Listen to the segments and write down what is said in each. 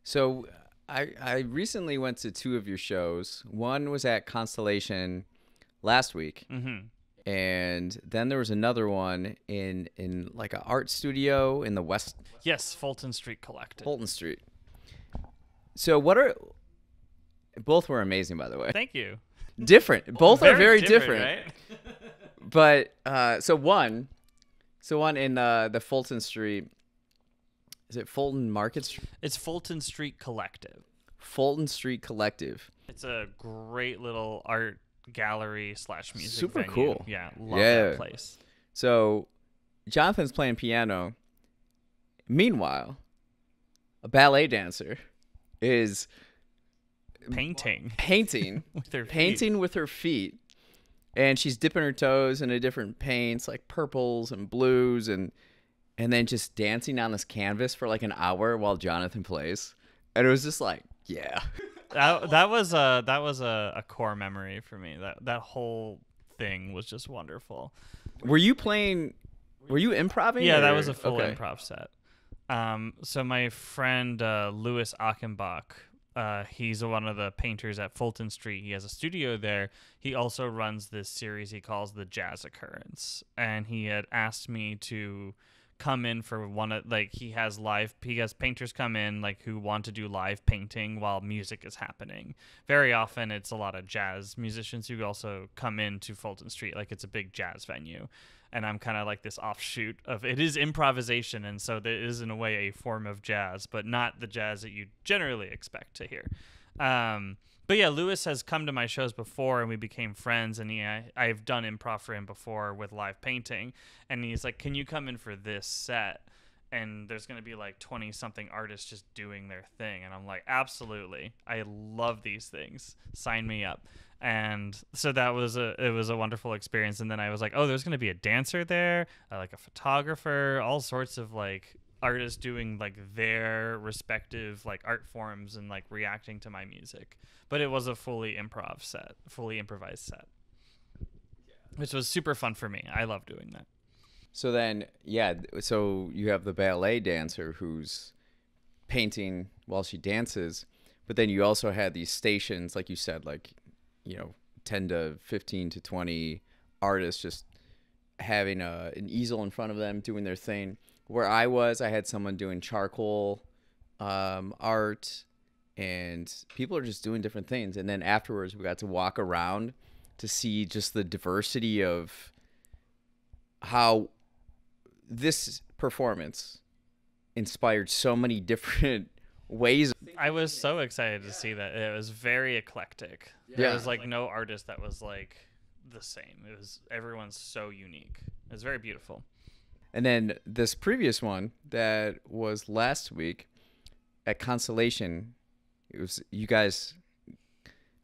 So I recently went to two of your shows. One was at Constellation last week, Mm-hmm. and then there was another one in like an art studio in the West Yes, Fulton Street Collective. Fulton Street. So what are both were amazing, by the way. Thank you. Different. Both are very different. Right? But so one in the Fulton Street. Is it Fulton Market Street? It's Fulton Street Collective. Fulton Street Collective. It's a great little art gallery / music Super venue. cool. Yeah, love Yeah. that place. So Jonathan's playing piano. Meanwhile, a ballet dancer is Painting with her feet. painting with her feet, and she's dipping her toes into different paints like purples and blues, and then just dancing on this canvas for like an hour while Jonathan plays. And it was just like, yeah. That was a core memory for me. That whole thing was just wonderful. Were you improvising? Yeah, that or- was a full okay. improv set. So my friend Louis Achenbach, he's one of the painters at Fulton Street. He has a studio there. He also runs this series he calls the Jazz Occurrence, and he had asked me to come in for one of he has painters come in who want to do live painting while music is happening. Very often it's a lot of jazz musicians who also come into Fulton Street, it's a big jazz venue. And I'm kind of like this offshoot of it is improvisation, and so there is in a way a form of jazz, but not the jazz that you generally expect to hear. But yeah, Lewis has come to my shows before, and we became friends. And I've done improv for him before with live painting, and he's like, "Can you come in for this set?" And there's going to be 20 something artists just doing their thing, and I'm like, "Absolutely, I love these things. Sign me up." And so it was a wonderful experience. And then I was like, oh, there's going to be a dancer there, a photographer, all sorts of artists doing their respective art forms and reacting to my music. But it was a fully improvised set, which was super fun for me. I love doing that. So then, yeah, so you have the ballet dancer who's painting while she dances, but then you also had these stations, like you said, 10 to 15 to 20 artists just having an easel in front of them doing their thing. Where I had someone doing charcoal art, and people are just doing different things. And then afterwards, we got to walk around to see just the diversity of how this performance inspired so many different ways. I was so excited to see that. It was very eclectic. Yeah. There was no artist that was the same. Everyone's so unique. It was very beautiful. And then this previous one that was last week at Constellation, it was you guys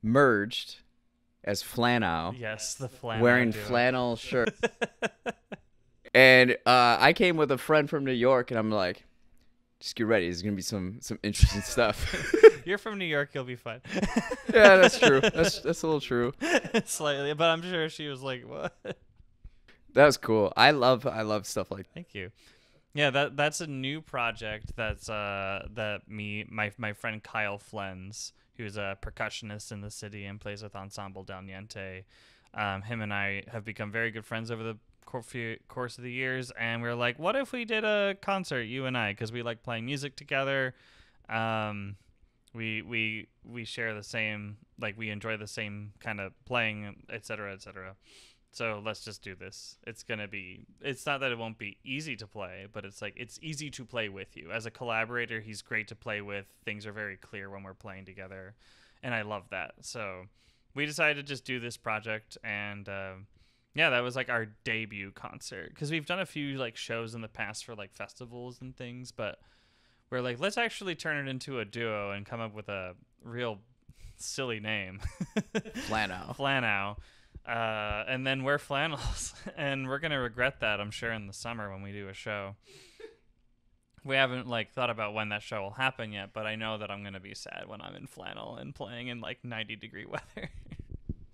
merged as Flannel. Yes, the flannel. Wearing duo. flannel shirts. And I came with a friend from New York, and I'm like, just get ready. There's going to be some interesting stuff. You're from New York, you'll be fine. Yeah, that's true. That's a little true. Slightly, but I'm sure she was like, "What?" That was cool. I love stuff like that. Thank you. Yeah, that's a new project that's my friend Kyle Flens, who's a percussionist in the city and plays with Ensemble Del Niente. Him and I have become very good friends over the course of the years, and we were like, what if we did a concert, you and I, because we like playing music together. We share the same, we enjoy the same kind of playing, etc., etc. So let's just do this. It's not that it won't be easy to play, but it's easy to play with you. As a collaborator, he's great to play with. Things are very clear when we're playing together, and I love that. So we decided to just do this project, and yeah, that was our debut concert, because we've done a few shows in the past for festivals and things, but we're let's actually turn it into a duo and come up with a real silly name. Flannel. And then wear flannels, and we're gonna regret that, I'm sure, in the summer when we do a show. We haven't thought about when that show will happen yet, but I know that I'm gonna be sad when I'm in flannel and playing in 90-degree weather.